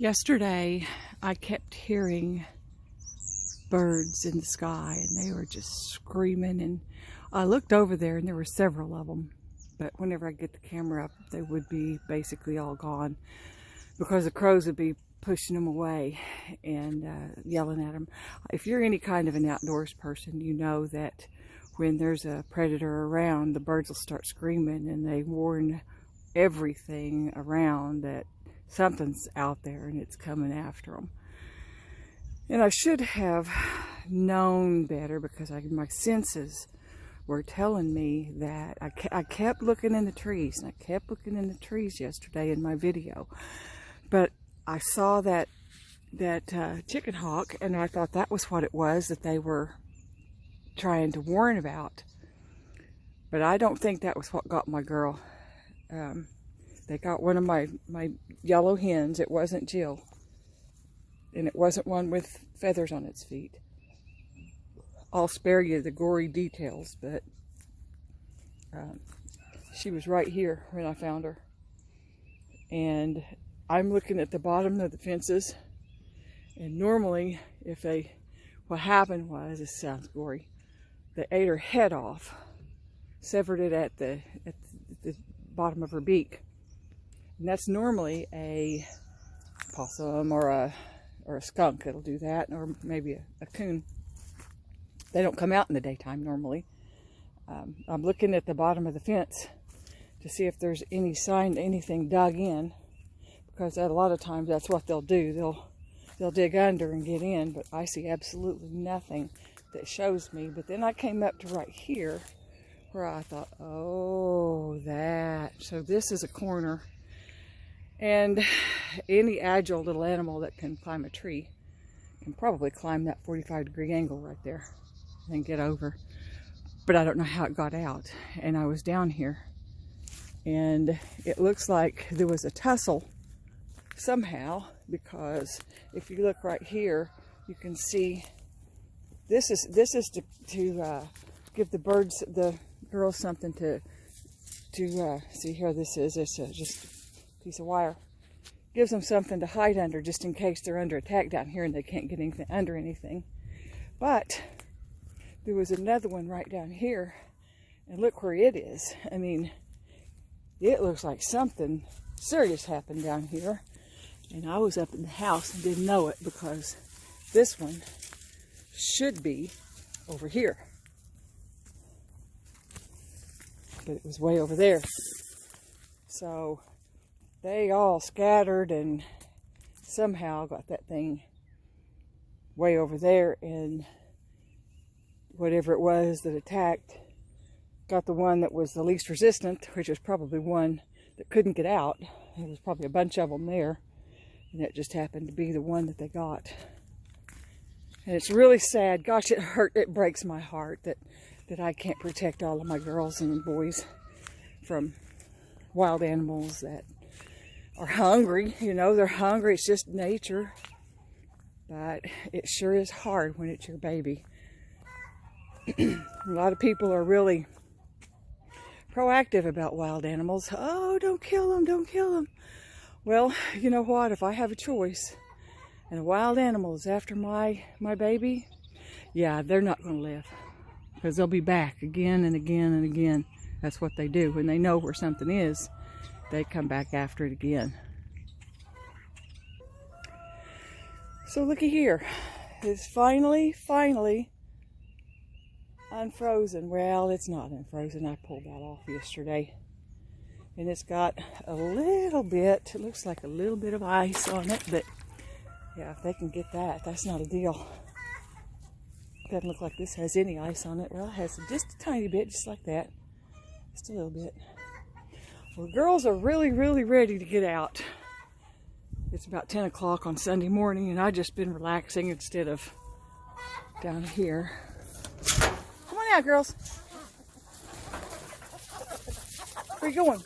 Yesterday, I kept hearing birds in the sky, and they were just screaming, and I looked over there and there were several of them, but whenever I get the camera up, they would be basically all gone because the crows would be pushing them away and yelling at them. If you're any kind of an outdoors person, you know that when there's a predator around, the birds will start screaming, and they warn everything around that something's out there and it's coming after them. And I should have known better because my senses were telling me that. I kept looking in the trees, and I kept looking in the trees yesterday in my video, but I saw that chicken hawk, and I thought that was what it was that they were trying to warn about. But I don't think that was what got my girl. They got one of my yellow hens. It wasn't Jill, and it wasn't one with feathers on its feet. I'll spare you the gory details, but she was right here when I found her. And I'm looking at the bottom of the fences, and normally what happened was, this sounds gory, they ate her head off, severed it at the bottom of her beak. And that's normally a possum or a skunk that'll do that, or maybe a coon. They don't come out in the daytime normally. I'm looking at the bottom of the fence to see if there's any sign anything dug in, because a lot of times that's what they'll do. They'll dig under and get in, but I see absolutely nothing that shows me. But then I came up to right here where I thought, oh, so this is a corner. And any agile little animal that can climb a tree can probably climb that 45-degree angle right there and get over. But I don't know how it got out. And I was down here, and it looks like there was a tussle somehow, because if you look right here, you can see this is to give the girls something to see here. This is just piece of wire. Gives them something to hide under, just in case they're under attack down here and they can't get anything under anything. But there was another one right down here, and look where it is. I mean, it looks like something serious happened down here, and I was up in the house and didn't know it, because this one should be over here, but it was way over there. So they all scattered and somehow got that thing way over there, and whatever it was that attacked got the one that was the least resistant, which was probably one that couldn't get out. There was probably a bunch of them there, and that just happened to be the one that they got. And it's really sad. Gosh, it breaks my heart that I can't protect all of my girls and boys from wild animals that are hungry. You know, they're hungry. It's just nature. But it sure is hard when it's your baby. A lot of people are really proactive about wild animals. Oh, don't kill them, don't kill them. Well, you know what? If I have a choice and a wild animal is after my baby, yeah, they're not going to live, because they'll be back again and again and again. That's what they do. When they know where something is, they come back after it again. So looky here. It's finally unfrozen. Well, it's not unfrozen. I pulled that off yesterday. And it's got a little bit, it looks like a little bit of ice on it, but yeah, if they can get that, that's not a deal. Doesn't look like this has any ice on it. Well, it has just a tiny bit, just like that. Just a little bit. Well, girls are really ready to get out. It's about 10 o'clock on Sunday morning, and I've just been relaxing instead of down here. Come on out, girls. Where are you going?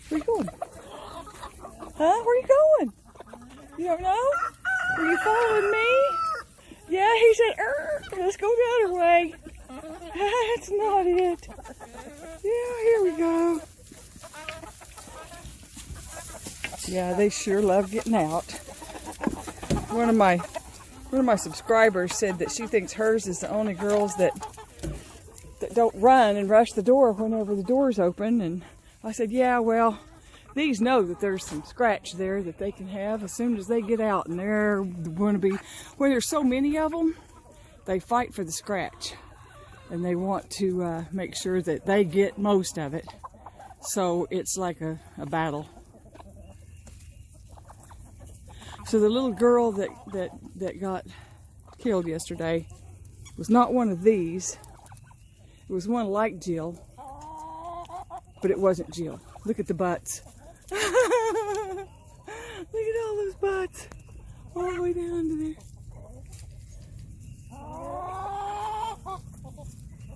Where are you going? Huh? Where are you going? You don't know? Are you following me? Yeah, he said, let's go the other way. That's not it. Yeah, here we go. Yeah, they sure love getting out. One of my subscribers said that she thinks hers is the only girls that don't run and rush the door whenever the door's open. And I said, yeah, well, these know that there's some scratch there that they can have as soon as they get out, and they're going to be, when there's so many of them, they fight for the scratch, and they want to make sure that they get most of it. So it's like a battle. So the little girl that got killed yesterday was not one of these. It was one like Jill, but it wasn't Jill. Look at the butts. Look at all those butts. All the way down to there.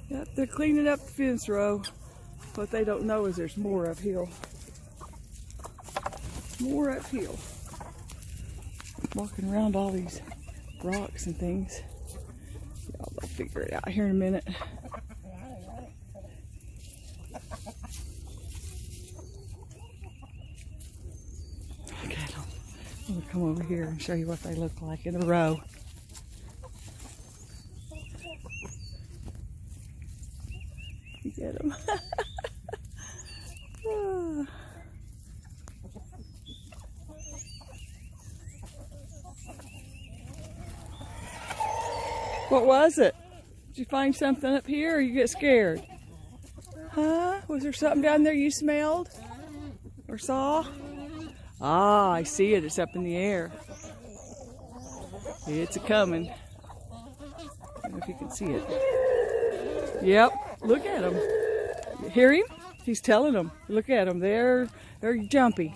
Yep, they're cleaning up the fence row. What they don't know is there's more uphill. More uphill. Walking around all these rocks and things. Yeah, they'll figure it out here in a minute. Okay, I'm gonna come over here and show you what they look like in a row. You get them. What was it? Did you find something up here or you get scared? Huh? Was there something down there you smelled or saw? Ah, I see it. It's up in the air. It's a-coming. I don't know if you can see it. Yep. Look at him. You hear him? He's telling them. Look at them. They're jumpy.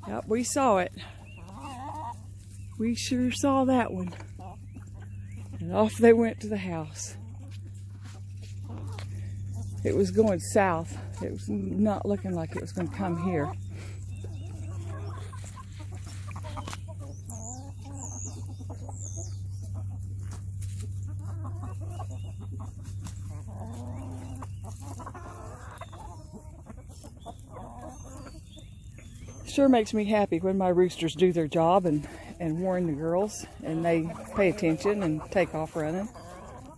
Yep, we saw it. We sure saw that one. And off they went to the house. It was going south. It was not looking like it was going to come here. Sure makes me happy when my roosters do their job and warn the girls and they pay attention and take off running.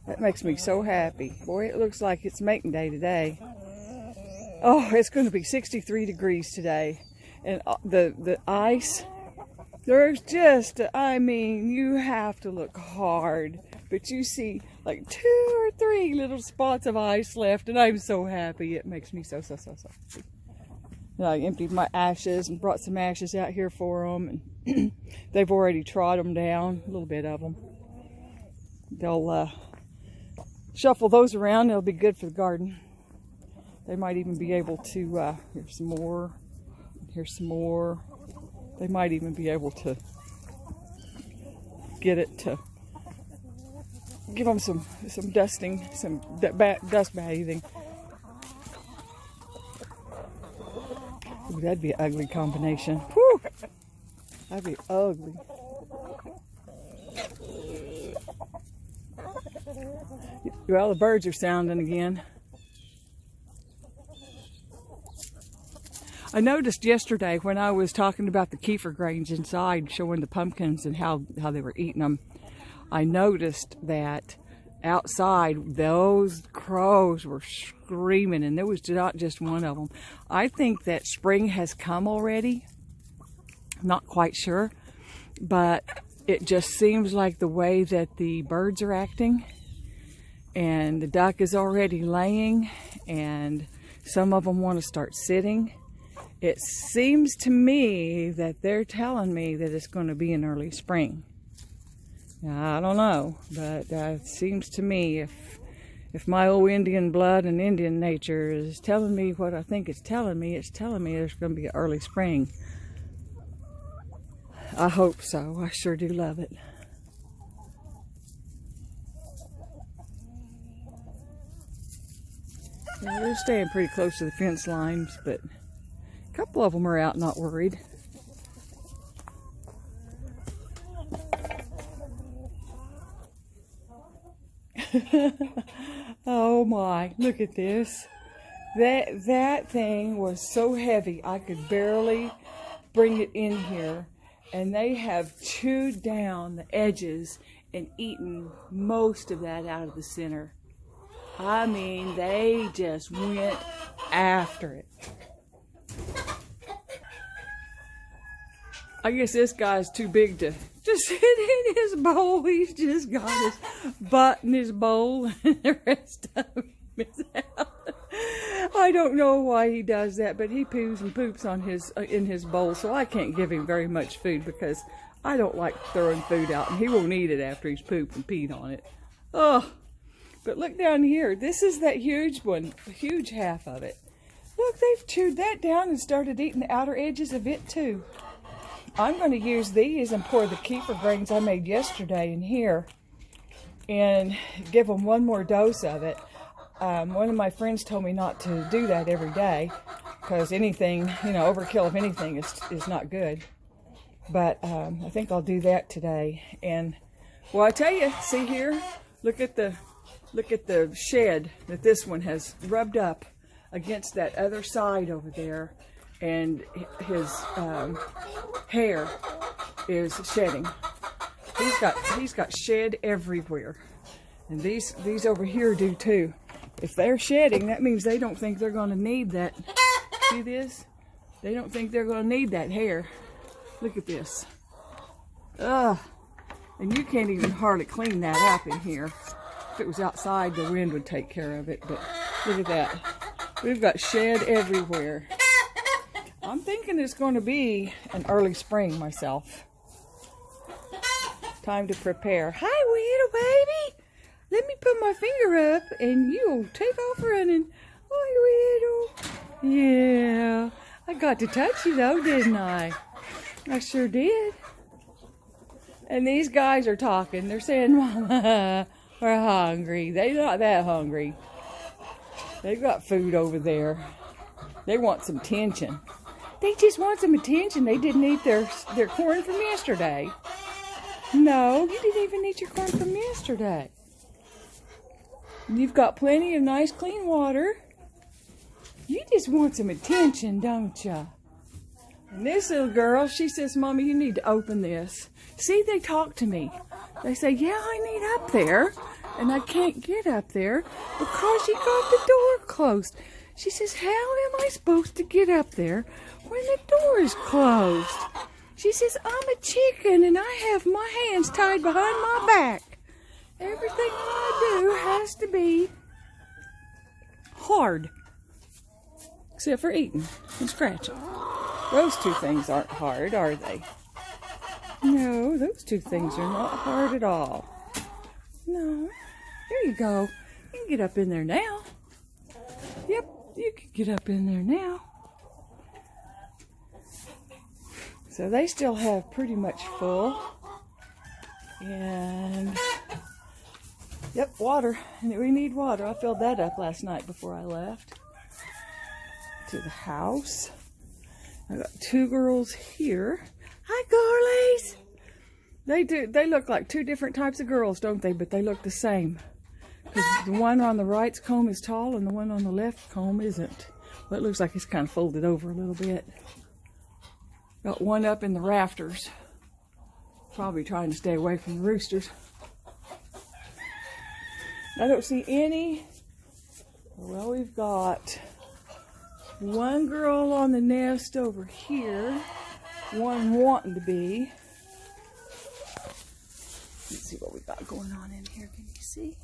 That makes me so happy. Boy, it looks like it's mating day today. Oh, it's going to be 63 degrees today. And the ice, there's just, I mean, you have to look hard. But you see like 2 or 3 little spots of ice left, and I'm so happy. It makes me so happy. I emptied my ashes and brought some ashes out here for them, and they've already trod them down, a little bit of them. They'll shuffle those around. They'll be good for the garden. They might even be able to, here's some more, here's some more. They might even be able to get it to give them some dusting, some dust bathing. Ooh, that'd be an ugly combination. Whew! That'd be ugly. Well, the birds are sounding again. I noticed yesterday when I was talking about the kefir grains inside, showing the pumpkins and how they were eating them, I noticed that outside those crows were screaming, and there was not just one of them. I think that spring has come already. Not quite sure, but it just seems like the way that the birds are acting, and the duck is already laying, and some of them want to start sitting. It seems to me that they're telling me that it's going to be an early spring. Now, I don't know, but it seems to me if my old Indian blood and Indian nature is telling me what I think it's telling me there's going to be an early spring. I hope so. I sure do love it. Yeah, they're staying pretty close to the fence lines, but a couple of them are out, not worried. Oh my, look at this. That thing was so heavy I could barely bring it in here. And they have chewed down the edges and eaten most of that out of the center. I mean, they just went after it. I guess this guy's too big to just sit in his bowl. He's just got his butt in his bowl and the rest of him is out. I don't know why he does that, but he poos and poops on in his bowl, so I can't give him very much food because I don't like throwing food out, and he won't eat it after he's pooped and peed on it. Oh, but look down here. This is that huge one, a huge half of it. Look, they've chewed that down and started eating the outer edges of it too. I'm going to use these and pour the kefir grains I made yesterday in here and give them one more dose of it. One of my friends told me not to do that every day because anything, overkill of anything is not good. But I think I'll do that today. And well, I tell you, see here, look at the shed that this one has rubbed up against that other side over there, and his hair is shedding. He's got shed everywhere, and these over here do too. If they're shedding, that means they don't think they're going to need that. See this? They don't think they're going to need that hair. Look at this. Ugh. And you can't even hardly clean that up in here. If it was outside, the wind would take care of it. But look at that. We've got shed everywhere. I'm thinking it's going to be an early spring myself. Time to prepare. Hi, little baby. Let me put my finger up and you'll take off running. Hi, little. Yeah. I got to touch you though, didn't I? I sure did. And these guys are talking. They're saying, Mama, we're hungry. They're not that hungry. They've got food over there. They want some attention. They just want some attention. They didn't eat their corn from yesterday. No, you didn't even eat your corn from yesterday. You've got plenty of nice clean water. You just want some attention, don't you? And this little girl, she says, Mommy, you need to open this. See, they talk to me. They say, yeah, I need up there. And I can't get up there because you got the door closed. She says, how am I supposed to get up there when the door is closed? She says, I'm a chicken and I have my hands tied behind my back. Everything I do has to be hard. Except for eating and scratching. Those two things aren't hard, are they? No, those two things are not hard at all. No. There you go. You can get up in there now. Yep, you can get up in there now. So they still have pretty much full. And, yep, water. And we need water. I filled that up last night before I left to the house. I got two girls here. Hi, girlies. They look like two different types of girls, don't they? But they look the same. Because the one on the right's comb is tall and the one on the left comb isn't. Well, it looks like it's kind of folded over a little bit. Got one up in the rafters. Probably trying to stay away from the roosters. I don't see any. Well, we've got one girl on the nest over here. One wanting to be. Let's see what we got going on in here. Can you see?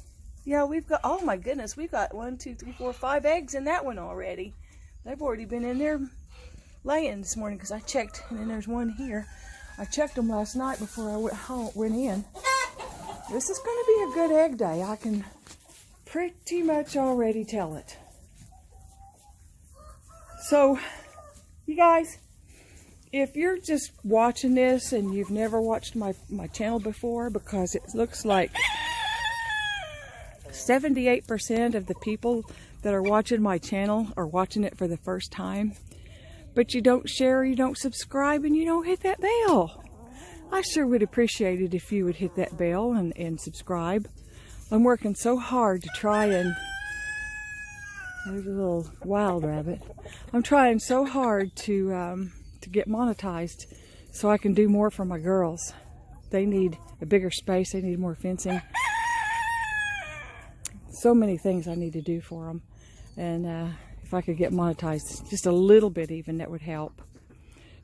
Yeah, we've got, oh my goodness, we've got 1, 2, 3, 4, 5 eggs in that one already. They've already been in there laying this morning because I checked, and then there's one here. I checked them last night before I went in. This is going to be a good egg day. I can pretty much already tell it. So, you guys, if you're just watching this and you've never watched my channel before, because it looks like 78% of the people that are watching my channel are watching it for the first time, but you don't share, you don't subscribe, and you don't hit that bell. I sure would appreciate it if you would hit that bell and subscribe. I'm working so hard to try and There's a little wild rabbit. I'm trying so hard to get monetized so I can do more for my girls. They need a bigger space. They need more fencing. So many things I need to do for them. And if I could get monetized just a little bit even, that would help.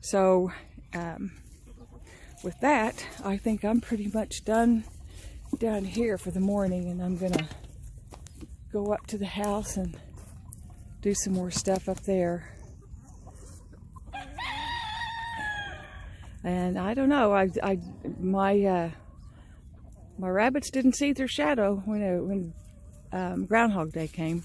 So with that, I think I'm pretty much done down here for the morning, and I'm gonna go up to the house and do some more stuff up there. And I don't know, my rabbits didn't see their shadow when Groundhog Day came.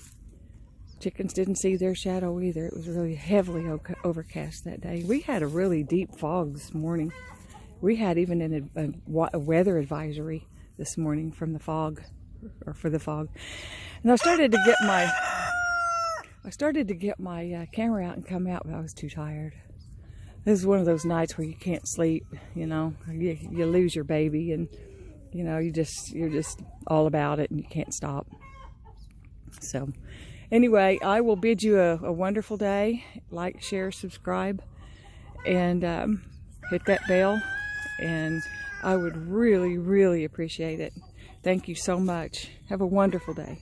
Chickens didn't see their shadow either. It was really heavily overcast that day. We had a really deep fog this morning. We had even a weather advisory this morning from the fog, or for the fog. And I started to get my camera out and come out, but I was too tired. This is one of those nights where you can't sleep, you know. You lose your baby, and you know, you're just all about it, and you can't stop. So anyway, I will bid you a wonderful day. Like, share, subscribe, and hit that bell, and I would really, really appreciate it. Thank you so much. Have a wonderful day.